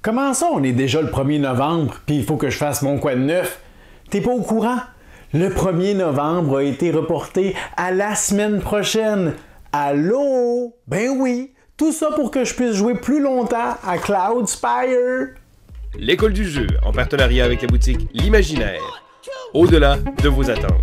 Comment ça, on est déjà le 1er novembre, puis il faut que je fasse mon quoi de neuf? T'es pas au courant? Le 1er novembre a été reporté à la semaine prochaine. Allô? Ben oui! Tout ça pour que je puisse jouer plus longtemps à Cloudspire. L'école du jeu, en partenariat avec la boutique L'Imaginaire. Au-delà de vos attentes.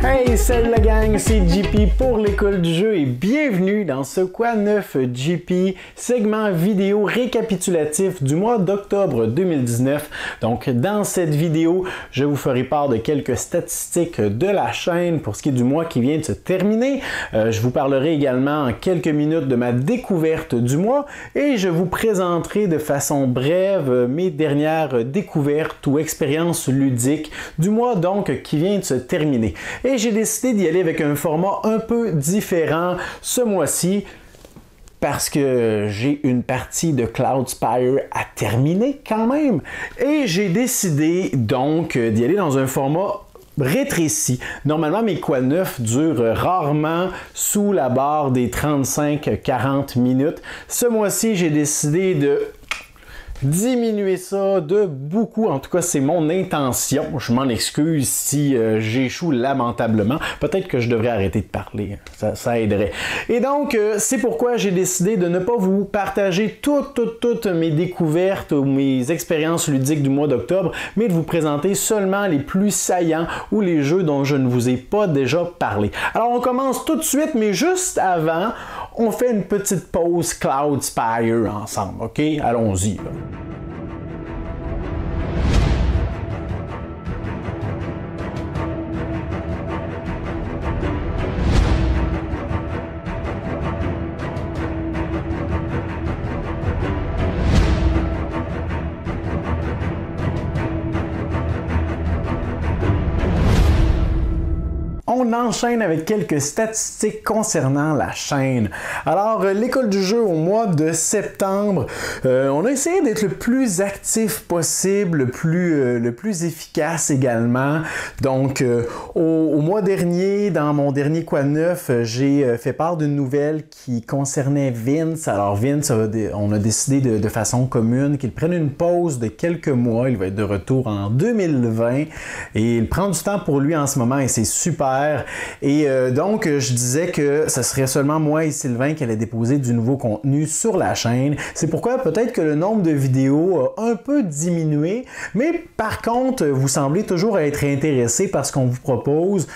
Hey, salut la gang, c'est JP pour l'école du jeu et bienvenue dans ce Quoi Neuf JP, segment vidéo récapitulatif du mois d'octobre 2019. Donc dans cette vidéo, je vous ferai part de quelques statistiques de la chaîne pour ce qui est du mois qui vient de se terminer. Je vous parlerai également en quelques minutes de ma découverte du mois et je vous présenterai de façon brève mes dernières découvertes ou expériences ludiques du mois donc qui vient de se terminer. Et j'ai décidé d'y aller avec un format un peu différent ce mois-ci parce que j'ai une partie de Cloudspire à terminer quand même. Et j'ai décidé donc d'y aller dans un format rétréci. Normalement, mes quoi neuf durent rarement sous la barre des 35-40 minutes. Ce mois-ci, j'ai décidé de diminuer ça de beaucoup, en tout cas c'est mon intention. Je m'en excuse si j'échoue lamentablement. Peut-être que je devrais arrêter de parler, ça aiderait. Et donc c'est pourquoi j'ai décidé de ne pas vous partager toutes mes découvertes ou mes expériences ludiques du mois d'octobre, mais de vous présenter seulement les plus saillants ou les jeux dont je ne vous ai pas déjà parlé. Alors on commence tout de suite, mais juste avant, on fait une petite pause Cloudspire ensemble, ok? Allons-y. On enchaîne avec quelques statistiques concernant la chaîne. Alors, l'école du jeu au mois de septembre, on a essayé d'être le plus actif possible, le plus efficace également. Donc, au mois dernier, dans mon dernier quoi neuf, j'ai fait part d'une nouvelle qui concernait Vince. Alors, Vince, on a décidé de façon commune qu'il prenne une pause de quelques mois. Il va être de retour en 2020 et il prend du temps pour lui en ce moment et c'est super. Et donc, je disais que ce serait seulement moi et Sylvain qui allait déposer du nouveau contenu sur la chaîne. C'est pourquoi peut-être que le nombre de vidéos a un peu diminué, mais par contre, vous semblez toujours être intéressé par ce qu'on vous propose,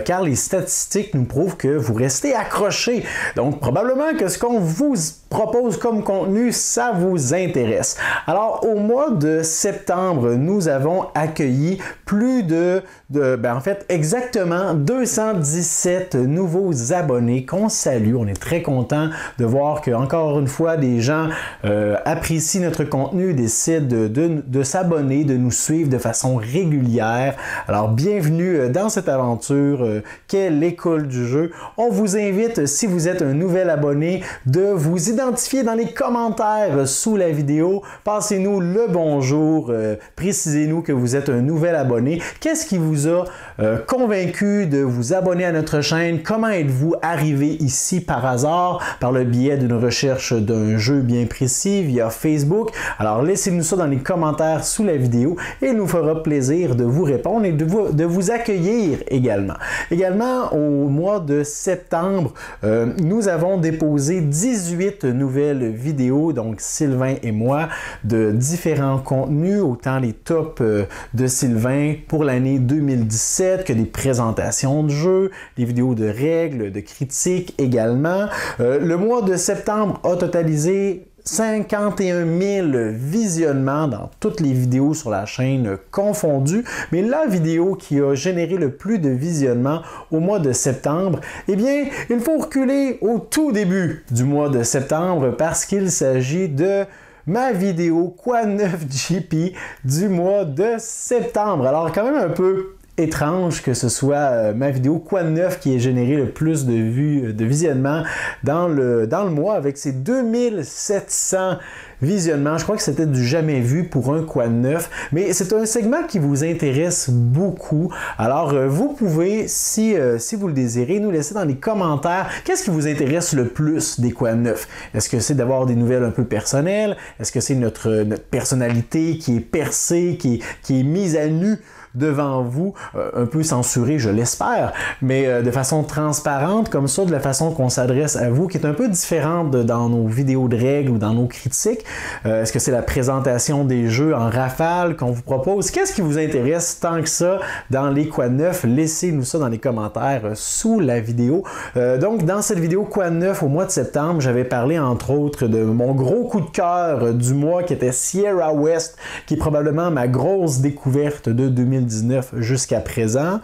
car les statistiques nous prouvent que vous restez accrochés. Donc, probablement que ce qu'on vous propose comme contenu, ça vous intéresse. Alors, au mois de septembre, nous avons accueilli plus en fait, exactement 217 nouveaux abonnés qu'on salue. On est très content de voir que, encore une fois, des gens apprécient notre contenu, décident de s'abonner, de nous suivre de façon régulière. Alors, bienvenue dans cette aventure qu'est l'école du jeu. On vous invite, si vous êtes un nouvel abonné, de vous identifier dans les commentaires sous la vidéo. Passez-nous le bonjour, précisez-nous que vous êtes un nouvel abonné. Qu'est-ce qui vous a convaincu de vous abonner à notre chaîne? Comment êtes-vous arrivé ici par hasard, par le biais d'une recherche d'un jeu bien précis via Facebook? Alors laissez-nous ça dans les commentaires sous la vidéo et il nous fera plaisir de vous répondre et de vous accueillir également. Également, au mois de septembre, nous avons déposé 18 nouvelles vidéos, donc Sylvain et moi, de différents contenus, autant les tops de Sylvain pour l'année 2017 que des présentations de jeux, des vidéos de règles, de critiques également. Le mois de septembre a totalisé 51 000 visionnements dans toutes les vidéos sur la chaîne confondues, mais la vidéo qui a généré le plus de visionnements au mois de septembre, eh bien, il faut reculer au tout début du mois de septembre parce qu'il s'agit de ma vidéo Quoi Neuf JP du mois de septembre. Alors, quand même un peu étrange que ce soit ma vidéo Quoi de neuf qui ait généré le plus de vues, de visionnements dans le mois avec ses 2700 visionnements. Je crois que c'était du jamais vu pour un Quoi de neuf, mais c'est un segment qui vous intéresse beaucoup. Alors, vous pouvez, si vous le désirez, nous laisser dans les commentaires qu'est-ce qui vous intéresse le plus des Quoi de neuf. Est-ce que c'est d'avoir des nouvelles un peu personnelles? Est-ce que c'est notre personnalité qui est percée, qui est mise à nu devant vous, un peu censuré, je l'espère, mais de façon transparente, comme ça, de la façon qu'on s'adresse à vous, qui est un peu différente dans nos vidéos de règles ou dans nos critiques. Est-ce que c'est la présentation des jeux en rafale qu'on vous propose? Qu'est-ce qui vous intéresse tant que ça dans les Quoi de neuf? Laissez-nous ça dans les commentaires sous la vidéo. Donc, dans cette vidéo Quoi de neuf au mois de septembre, j'avais parlé entre autres de mon gros coup de cœur du mois qui était Sierra West, qui est probablement ma grosse découverte de 2019 jusqu'à présent.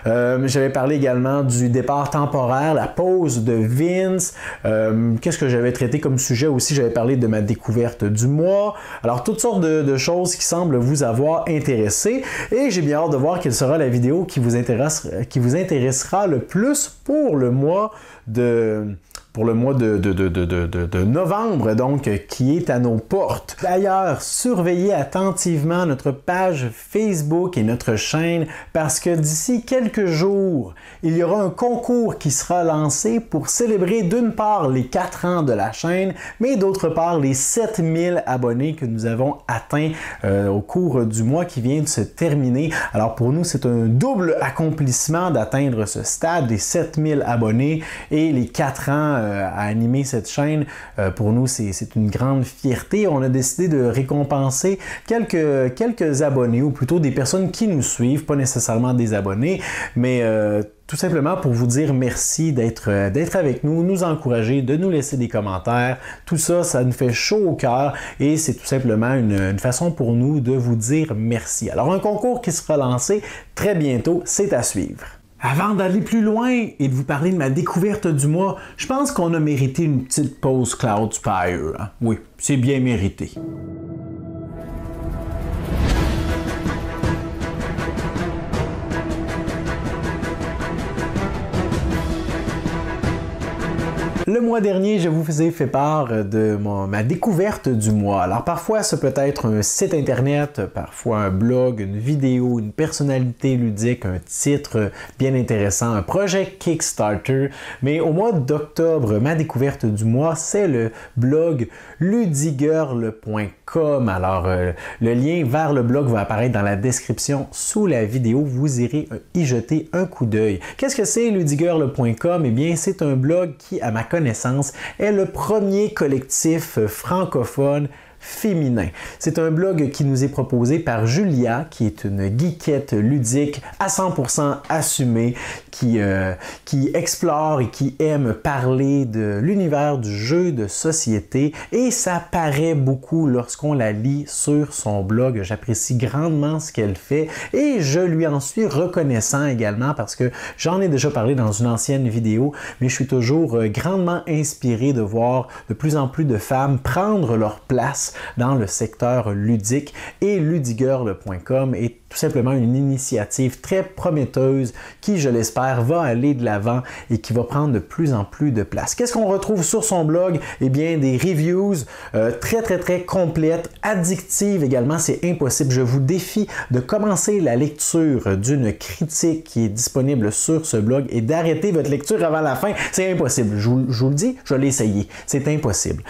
J'avais parlé également du départ temporaire, la pause de Vince. Qu'est-ce que j'avais traité comme sujet aussi? J'avais parlé de ma découverte du mois. Alors, toutes sortes de choses qui semblent vous avoir intéressé. Et j'ai bien hâte de voir quelle sera la vidéo qui vous intéressera le plus pour le mois de novembre, donc, qui est à nos portes. D'ailleurs, surveillez attentivement notre page Facebook et notre chaîne parce que d'ici quelques jours, il y aura un concours qui sera lancé pour célébrer d'une part les 4 ans de la chaîne, mais d'autre part les 7000 abonnés que nous avons atteints au cours du mois qui vient de se terminer. Alors pour nous, c'est un double accomplissement d'atteindre ce stade des 7000 abonnés et les 4 ans à animer cette chaîne. Pour nous, c'est une grande fierté. On a décidé de récompenser quelques abonnés, ou plutôt des personnes qui nous suivent, pas nécessairement des abonnés, mais tout simplement pour vous dire merci d'être avec nous, nous encourager, de nous laisser des commentaires. Tout ça, ça nous fait chaud au cœur et c'est tout simplement une façon pour nous de vous dire merci. Alors, un concours qui sera lancé très bientôt, c'est à suivre. Avant d'aller plus loin et de vous parler de ma découverte du mois, je pense qu'on a mérité une petite pause Cloudspire. Hein? Oui, c'est bien mérité. Le mois dernier, je vous ai fait part de ma découverte du mois. Alors parfois, ça peut être un site internet, parfois un blog, une vidéo, une personnalité ludique, un titre bien intéressant, un projet Kickstarter. Mais au mois d'octobre, ma découverte du mois, c'est le blog ludigirl.com. Alors, le lien vers le blog va apparaître dans la description sous la vidéo. Vous irez y jeter un coup d'œil. Qu'est-ce que c'est ludigirl.com? Eh bien, c'est un blog qui, à ma connaissance, est le premier collectif francophone féminin. C'est un blog qui nous est proposé par Julia, qui est une geekette ludique à 100% assumée, qui explore et qui aime parler de l'univers du jeu de société et ça paraît beaucoup lorsqu'on la lit sur son blog. J'apprécie grandement ce qu'elle fait et je lui en suis reconnaissant également parce que j'en ai déjà parlé dans une ancienne vidéo, mais je suis toujours grandement inspiré de voir de plus en plus de femmes prendre leur place dans le secteur ludique et ludigirl.com est tout simplement une initiative très prometteuse qui, je l'espère, va aller de l'avant et qui va prendre de plus en plus de place. Qu'est-ce qu'on retrouve sur son blog? Eh bien, des reviews très complètes, addictives également, c'est impossible. Je vous défie de commencer la lecture d'une critique qui est disponible sur ce blog et d'arrêter votre lecture avant la fin. C'est impossible. Je vous le dis, je l'ai essayé. C'est impossible.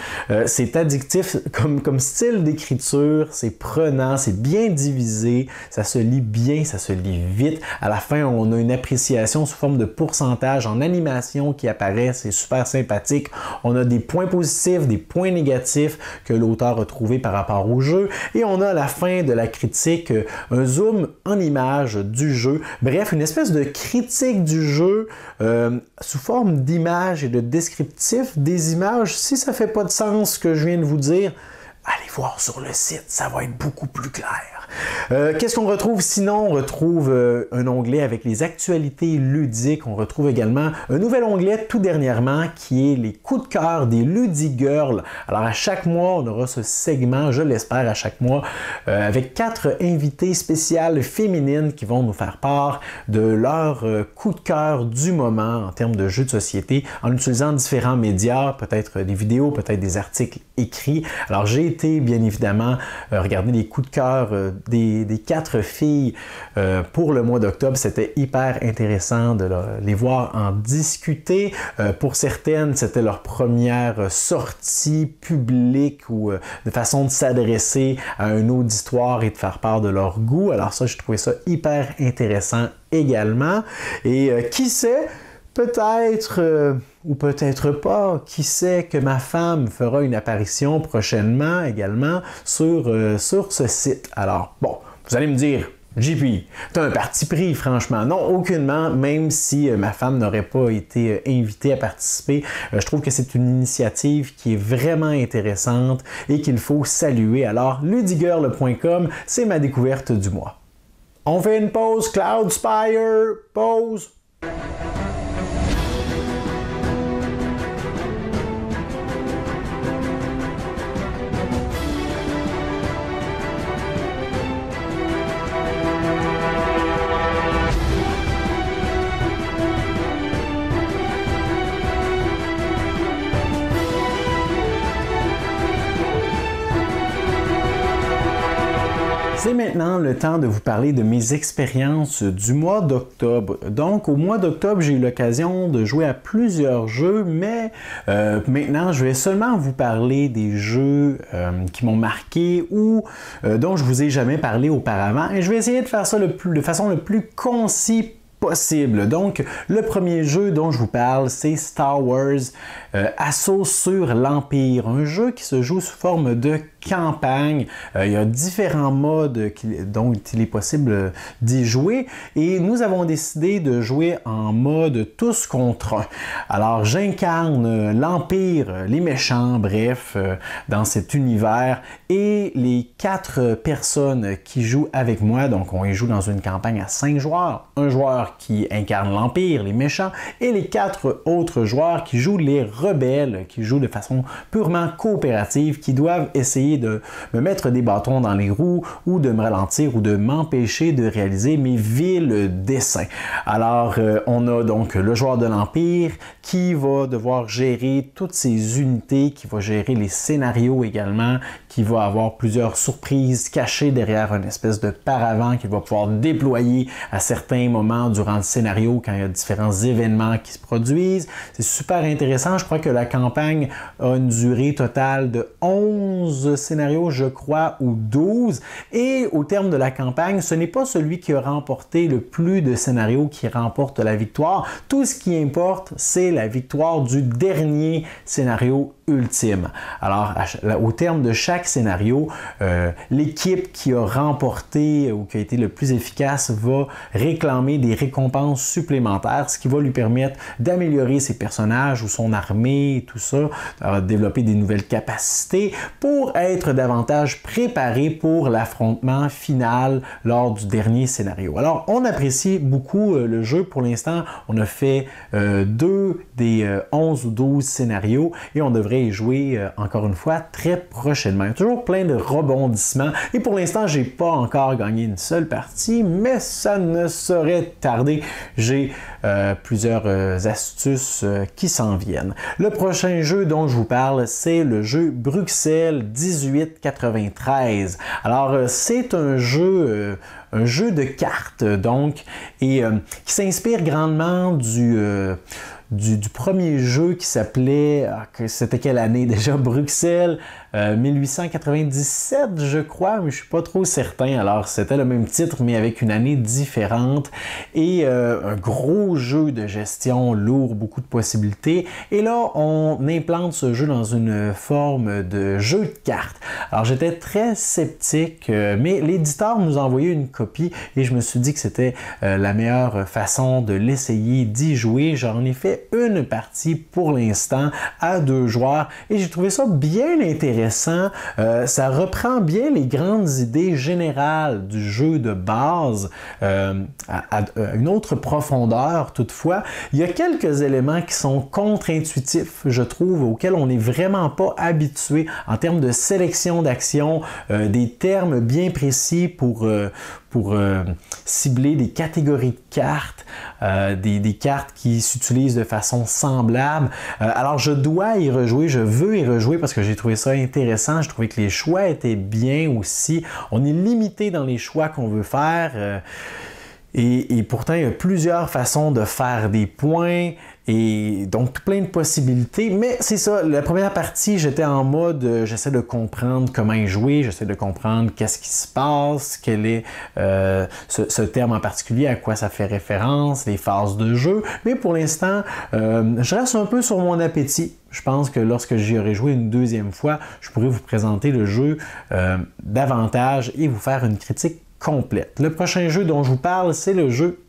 C'est addictif comme style d'écriture, c'est prenant, c'est bien divisé, ça se lit bien, ça se lit vite. À la fin, on a une appréciation sous forme de pourcentage en animation qui apparaît, c'est super sympathique. On a des points positifs, des points négatifs que l'auteur a trouvé par rapport au jeu et on a à la fin de la critique un zoom en image du jeu. Bref, une espèce de critique du jeu sous forme d'images et de descriptifs des images. Si ça fait pas de sens ce que je viens de vous dire, allez voir sur le site, ça va être beaucoup plus clair. Qu'est-ce qu'on retrouve sinon? On retrouve un onglet avec les actualités ludiques. On retrouve également un nouvel onglet tout dernièrement qui est les coups de cœur des Ludigirls. Alors à chaque mois, on aura ce segment, je l'espère à chaque mois, avec 4 invités spéciales féminines qui vont nous faire part de leur coup de cœur du moment en termes de jeux de société en utilisant différents médias, peut-être des vidéos, peut-être des articles écrits. Alors j'ai été bien évidemment regarder les coups de cœur des 4 filles pour le mois d'octobre. C'était hyper intéressant de les voir en discuter. Pour certaines, c'était leur première sortie publique ou de façon de s'adresser à un auditoire et de faire part de leur goût. Alors ça, je trouvais ça hyper intéressant également. Et qui sait, peut-être ou peut-être pas, qui sait que ma femme fera une apparition prochainement également sur ce site. Alors, bon, vous allez me dire, JP, t'as un parti pris, franchement. Non, aucunement, même si ma femme n'aurait pas été invitée à participer. Je trouve que c'est une initiative qui est vraiment intéressante et qu'il faut saluer. Alors, ludigirl.com, c'est ma découverte du mois. On fait une pause, Cloudspire, pause. C'est maintenant le temps de vous parler de mes expériences du mois d'octobre. Donc, au mois d'octobre, j'ai eu l'occasion de jouer à plusieurs jeux, mais maintenant, je vais seulement vous parler des jeux qui m'ont marqué ou dont je vous ai jamais parlé auparavant. Et je vais essayer de faire ça de façon le plus concise possible. Donc, le premier jeu dont je vous parle, c'est Star Wars Assaut sur l'Empire, un jeu qui se joue sous forme de campagne. Il y a différents modes dont il est possible d'y jouer et nous avons décidé de jouer en mode tous contre un. Alors, j'incarne l'Empire, les méchants, bref, dans cet univers et les 4 personnes qui jouent avec moi, donc on y joue dans une campagne à 5 joueurs, un joueur qui incarne l'Empire, les méchants, et les 4 autres joueurs qui jouent les rebelles, qui jouent de façon purement coopérative, qui doivent essayer de me mettre des bâtons dans les roues ou de me ralentir ou de m'empêcher de réaliser mes vils desseins. Alors, on a donc le joueur de l'Empire qui va devoir gérer toutes ces unités, qui va gérer les scénarios également, qui va avoir plusieurs surprises cachées derrière une espèce de paravent qu'il va pouvoir déployer à certains moments durant le scénario quand il y a différents événements qui se produisent. C'est super intéressant. Je crois que la campagne a une durée totale de 11 scénarios, je crois, ou 12. Et au terme de la campagne, ce n'est pas celui qui a remporté le plus de scénarios qui remporte la victoire. Tout ce qui importe, c'est la victoire du dernier scénario ultime. Alors, au terme de chaque scénario, l'équipe qui a remporté ou qui a été le plus efficace va réclamer des récompenses supplémentaires, ce qui va lui permettre d'améliorer ses personnages ou son armée et tout ça, développer des nouvelles capacités pour être davantage préparé pour l'affrontement final lors du dernier scénario. Alors, on apprécie beaucoup le jeu. Pour l'instant, on a fait 2 des 11 ou 12 scénarios et on devrait y jouer encore une fois très prochainement. Il y a toujours plein de rebondissements et pour l'instant, j'ai pas encore gagné une seule partie, mais ça ne saurait tarder. J'ai plusieurs astuces qui s'en viennent. Le prochain jeu dont je vous parle, c'est le jeu Bruxelles 1893. Alors, c'est un jeu de cartes, donc, et qui s'inspire grandement du premier jeu qui s'appelait, c'était quelle année déjà? Bruxelles 1897, je crois, mais je suis pas trop certain. Alors, c'était le même titre, mais avec une année différente et un gros jeu de gestion lourd, beaucoup de possibilités. Et là, on implante ce jeu dans une forme de jeu de cartes. Alors, j'étais très sceptique, mais l'éditeur nous a envoyé une copie et je me suis dit que c'était la meilleure façon de l'essayer, d'y jouer. J'en ai fait fait une partie pour l'instant à 2 joueurs et j'ai trouvé ça bien intéressant. Ça reprend bien les grandes idées générales du jeu de base à une autre profondeur toutefois. Il y a quelques éléments qui sont contre-intuitifs, je trouve, auxquels on n'est vraiment pas habitué en termes de sélection d'actions, des termes bien précis pour cibler des catégories de cartes, des cartes qui s'utilisent de façon semblable. Alors je dois y rejouer, je veux y rejouer parce que j'ai trouvé ça intéressant, je trouvais que les choix étaient bien aussi. On est limité dans les choix qu'on veut faire. Et pourtant, il y a plusieurs façons de faire des points et donc plein de possibilités. Mais c'est ça, la première partie, j'étais en mode, j'essaie de comprendre comment y jouer, j'essaie de comprendre qu'est-ce qui se passe, quel est ce terme en particulier, à quoi ça fait référence, les phases de jeu. Mais pour l'instant, je reste un peu sur mon appétit. Je pense que lorsque j'y aurai joué une deuxième fois, je pourrai vous présenter le jeu davantage et vous faire une critique complète. Le prochain jeu dont je vous parle, c'est le jeu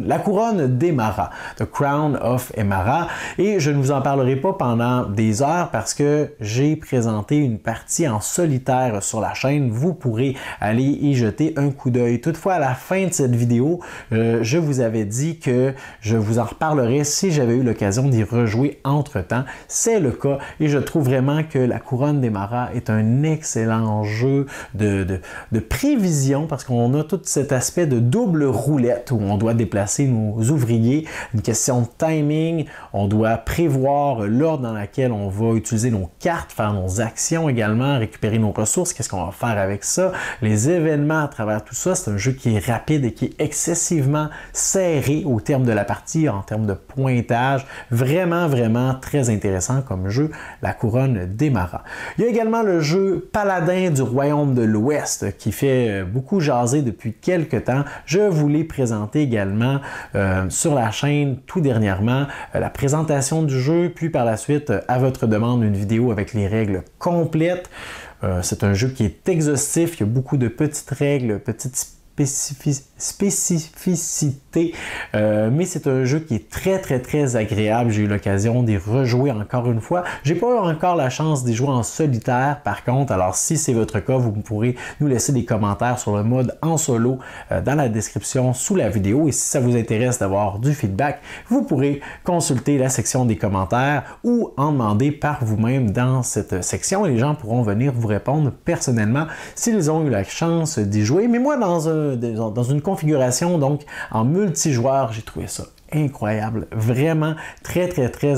la couronne d'Emara, The Crown of Emara, et je ne vous en parlerai pas pendant des heures parce que j'ai présenté une partie en solitaire sur la chaîne. Vous pourrez aller y jeter un coup d'œil. Toutefois, à la fin de cette vidéo, je vous avais dit que je vous en reparlerai si j'avais eu l'occasion d'y rejouer entre-temps. C'est le cas et je trouve vraiment que la couronne d'Emara est un excellent jeu de prévision parce qu'on a tout cet aspect de double roulette où on doit déplacer nos ouvriers, une question de timing, on doit prévoir l'ordre dans lequel on va utiliser nos cartes, faire nos actions également, récupérer nos ressources, qu'est-ce qu'on va faire avec ça, les événements à travers tout ça. C'est un jeu qui est rapide et qui est excessivement serré au terme de la partie, en termes de pointage. Vraiment, vraiment très intéressant comme jeu, la couronne d'Emara. Il y a également le jeu Paladin du Royaume de l'Ouest qui fait beaucoup jaser depuis quelques temps. Je vous l'ai présenté également sur la chaîne tout dernièrement, la présentation du jeu, puis par la suite, à votre demande, une vidéo avec les règles complètes. C'est un jeu qui est exhaustif, il y a beaucoup de petites règles, petites spécificité, mais c'est un jeu qui est très agréable. J'ai eu l'occasion d'y rejouer encore une fois. J'ai pas eu encore la chance d'y jouer en solitaire par contre, alors si c'est votre cas, vous pourrez nous laisser des commentaires sur le mode en solo dans la description sous la vidéo et si ça vous intéresse d'avoir du feedback, vous pourrez consulter la section des commentaires ou en demander par vous-même dans cette section et les gens pourront venir vous répondre personnellement s'ils ont eu la chance d'y jouer. Mais moi, dans une configuration donc en multijoueur, j'ai trouvé ça incroyable, vraiment très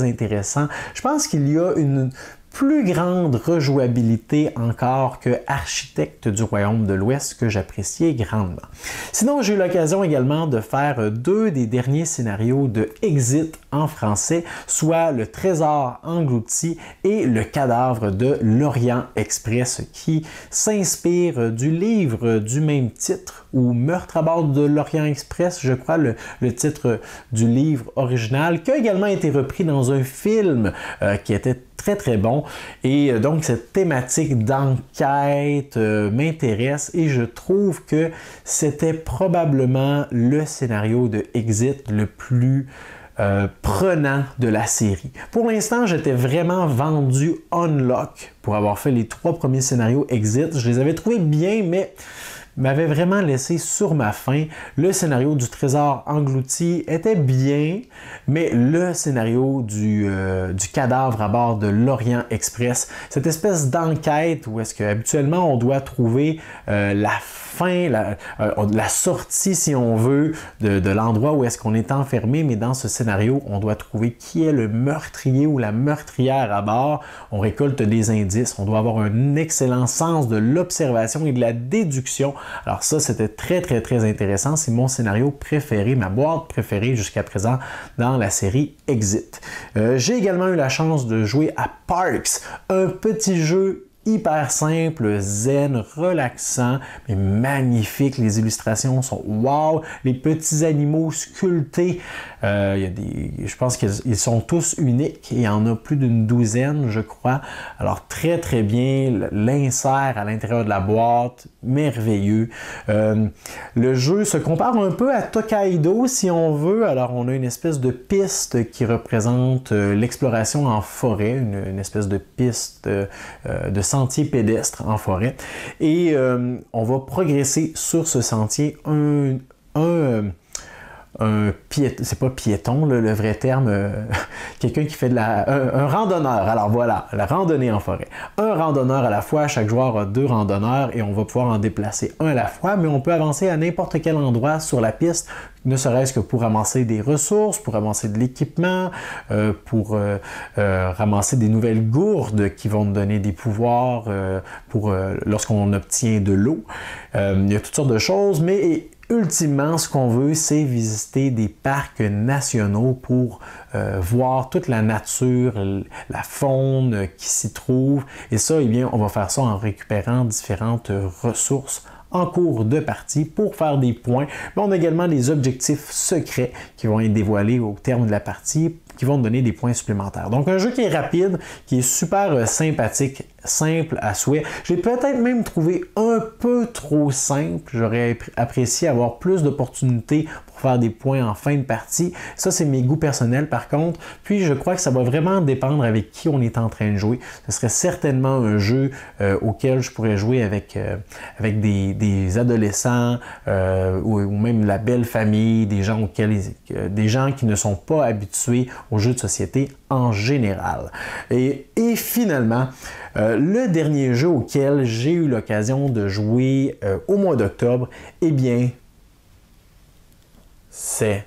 intéressant. Je pense qu'il y a une plus grande rejouabilité encore que Architecte du Royaume de l'Ouest que j'appréciais grandement. Sinon, j'ai eu l'occasion également de faire 2 des derniers scénarios de Exit en français, soit Le Trésor englouti et Le Cadavre de l'Orient Express, qui s'inspire du livre du même titre, ou Meurtre à bord de l'Orient Express, je crois, le titre du livre original, qui a également été repris dans un film qui était très bon. Et donc, cette thématique d'enquête m'intéresse et je trouve que c'était probablement le scénario de Exit le plus prenant de la série. Pour l'instant, j'étais vraiment vendu Unlock pour avoir fait les 3 premiers scénarios Exit. Je les avais trouvés bien, mais m'avait vraiment laissé sur ma faim. Le scénario du Trésor englouti était bien, mais le scénario du cadavre à bord de l'Orient Express, cette espèce d'enquête où est-ce que habituellement on doit trouver la fin, la sortie, si on veut, de l'endroit où est-ce qu'on est enfermé, mais dans ce scénario, on doit trouver qui est le meurtrier ou la meurtrière à bord. On récolte des indices, on doit avoir un excellent sens de l'observation et de la déduction. Alors ça, c'était très intéressant. C'est mon scénario préféré, ma boîte préférée jusqu'à présent dans la série Exit. J'ai également eu la chance de jouer à Parks, un petit jeu hyper simple, zen, relaxant, mais magnifique. Les illustrations sont wow. Les petits animaux sculptés, je pense qu'ils sont tous uniques. Il y en a plus d'une douzaine, je crois. Alors très très bien. L'insert à l'intérieur de la boîte, merveilleux. Le jeu se compare un peu à Tokaido si on veut. Alors on a une espèce de piste qui représente l'exploration en forêt, une espèce de piste de sentier pédestre en forêt. Et on va progresser sur ce sentier c'est pas piéton, le vrai terme, quelqu'un qui fait un randonneur. Alors voilà, la randonnée en forêt. Un randonneur à la fois, chaque joueur a 2 randonneurs et on va pouvoir en déplacer un à la fois, mais on peut avancer à n'importe quel endroit sur la piste, ne serait-ce que pour ramasser des ressources, pour ramasser de l'équipement, pour ramasser des nouvelles gourdes qui vont nous donner des pouvoirs lorsqu'on obtient de l'eau. Il y a toutes sortes de choses, mais ultimement, ce qu'on veut, c'est visiter des parcs nationaux pour voir toute la nature, la faune qui s'y trouve. Et ça, eh bien, on va faire ça en récupérant différentes ressources en cours de partie pour faire des points. Mais on a également des objectifs secrets qui vont être dévoilés au terme de la partie, qui vont donner des points supplémentaires. Donc un jeu qui est rapide, qui est super sympathique, simple à souhait. J'ai peut-être même trouvé un peu trop simple. J'aurais apprécié avoir plus d'opportunités pour faire des points en fin de partie. Ça, c'est mes goûts personnels par contre. Puis je crois que ça va vraiment dépendre avec qui on est en train de jouer. Ce serait certainement un jeu auquel je pourrais jouer avec des adolescents ou même la belle famille, des gens qui ne sont pas habitués aux jeux de société en général. Et finalement, le dernier jeu auquel j'ai eu l'occasion de jouer au mois d'octobre, eh bien, c'est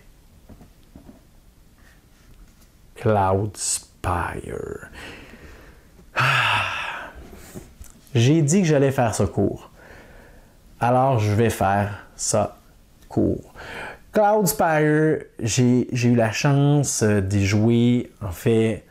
Cloudspire. J'ai dit que j'allais faire ça court. Alors, je vais faire ça court. Cloudspire, j'ai eu la chance d'y jouer, en fait,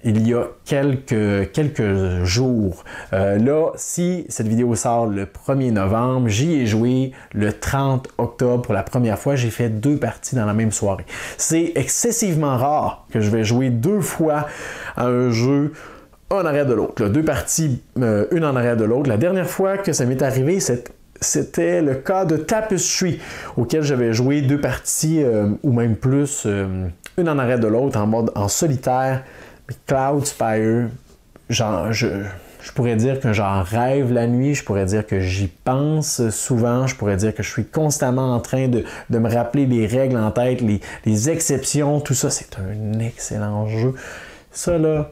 il y a quelques jours. Là, si cette vidéo sort le 1er novembre, j'y ai joué le 30 octobre pour la première fois. J'ai fait 2 parties dans la même soirée. C'est excessivement rare que je vais jouer 2 fois à un jeu un en arrière de l'autre. 2 parties, une en arrière de l'autre. La dernière fois que ça m'est arrivé, c'était le cas de Tapestry, auquel j'avais joué 2 parties ou même plus, une en arrière de l'autre, en solitaire. Mais Cloudspire, je pourrais dire que j'en rêve la nuit, je pourrais dire que j'y pense souvent, je pourrais dire que je suis constamment en train de me rappeler les règles en tête, les exceptions, tout ça. C'est un excellent jeu. Ça là,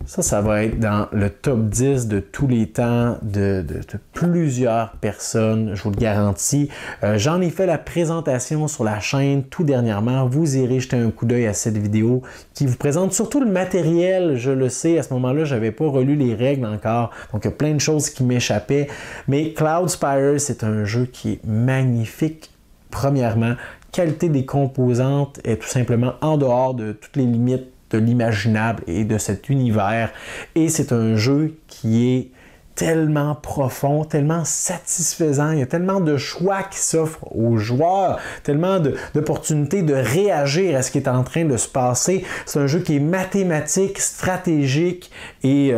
ça va être dans le top 10 de tous les temps de plusieurs personnes, je vous le garantis. J'en ai fait la présentation sur la chaîne tout dernièrement. Vous irez jeter un coup d'œil à cette vidéo qui vous présente surtout le matériel. Je le sais, à ce moment-là, je n'avais pas relu les règles encore, donc il y a plein de choses qui m'échappaient. Mais Cloudspire, c'est un jeu qui est magnifique. Premièrement, qualité des composantes est tout simplement en dehors de toutes les limites de l'imaginable et de cet univers. Et c'est un jeu qui est tellement profond, tellement satisfaisant. Il y a tellement de choix qui s'offrent aux joueurs, tellement d'opportunités de réagir à ce qui est en train de se passer. C'est un jeu qui est mathématique, stratégique et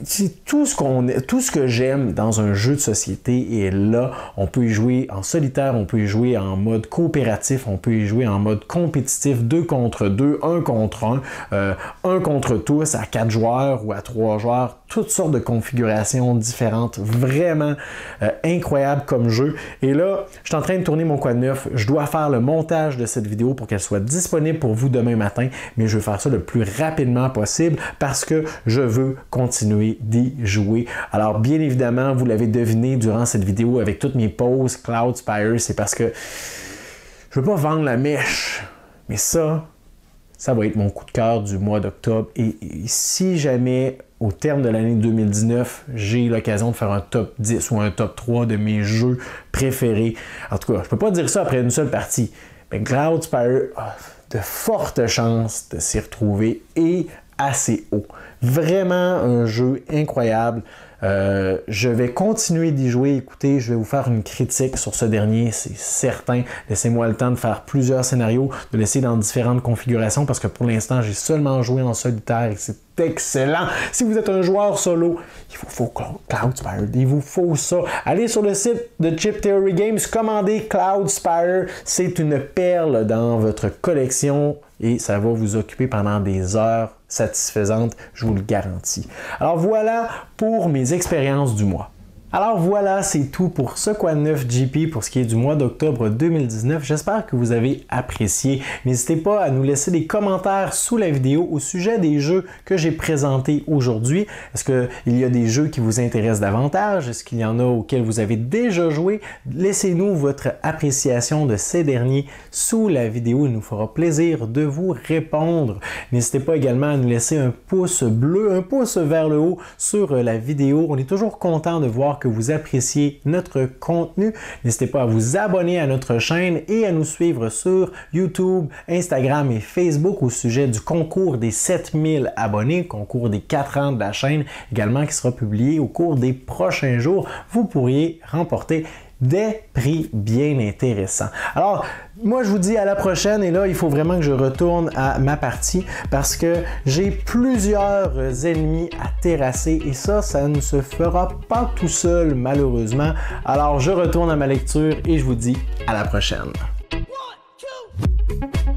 c'est tout ce que j'aime dans un jeu de société est là. On peut y jouer en solitaire, on peut y jouer en mode coopératif, on peut y jouer en mode compétitif, 2 contre 2, 1 contre 1, 1 contre tous, à 4 joueurs ou à 3 joueurs, toutes sortes de configurations différentes, vraiment incroyable comme jeu. Et là, je suis en train de tourner mon quad neuf, je dois faire le montage de cette vidéo pour qu'elle soit disponible pour vous demain matin, mais je vais faire ça le plus rapidement possible parce que je veux continuer d'y jouer. Alors bien évidemment, vous l'avez deviné durant cette vidéo avec toutes mes pauses Cloudspire, c'est parce que je veux pas vendre la mèche, mais ça va être mon coup de cœur du mois d'octobre. Et si jamais au terme de l'année 2019, j'ai l'occasion de faire un top 10 ou un top 3 de mes jeux préférés, en tout cas, je peux pas dire ça après une seule partie, mais Cloudspire a de fortes chances de s'y retrouver et assez haut. Vraiment un jeu incroyable. Je vais continuer d'y jouer. Écoutez, je vais vous faire une critique sur ce dernier, c'est certain. Laissez-moi le temps de faire plusieurs scénarios, de l'essayer dans différentes configurations parce que pour l'instant, j'ai seulement joué en solitaire et c'est excellent. Si vous êtes un joueur solo, il vous faut Cloud Spire. Il vous faut ça. Allez sur le site de Chip Theory Games, commandez Cloud Spire. C'est une perle dans votre collection et ça va vous occuper pendant des heures satisfaisantes, je vous le garantis. Alors voilà pour mes expériences du mois. Alors voilà, c'est tout pour ce Quoi de neuf GP pour ce qui est du mois d'octobre 2019. J'espère que vous avez apprécié. N'hésitez pas à nous laisser des commentaires sous la vidéo au sujet des jeux que j'ai présentés aujourd'hui. Est-ce qu'il y a des jeux qui vous intéressent davantage? Est-ce qu'il y en a auxquels vous avez déjà joué? Laissez-nous votre appréciation de ces derniers sous la vidéo. Il nous fera plaisir de vous répondre. N'hésitez pas également à nous laisser un pouce bleu, un pouce vers le haut sur la vidéo. On est toujours content de voir que vous appréciez notre contenu. N'hésitez pas à vous abonner à notre chaîne et à nous suivre sur YouTube, Instagram et Facebook au sujet du concours des 7000 abonnés, concours des 4 ans de la chaîne également qui sera publié au cours des prochains jours. Vous pourriez remporter des prix bien intéressants. Alors, moi je vous dis à la prochaine et là il faut vraiment que je retourne à ma partie parce que j'ai plusieurs ennemis à terrasser et ça ne se fera pas tout seul malheureusement. Alors je retourne à ma lecture et je vous dis à la prochaine. 1, 2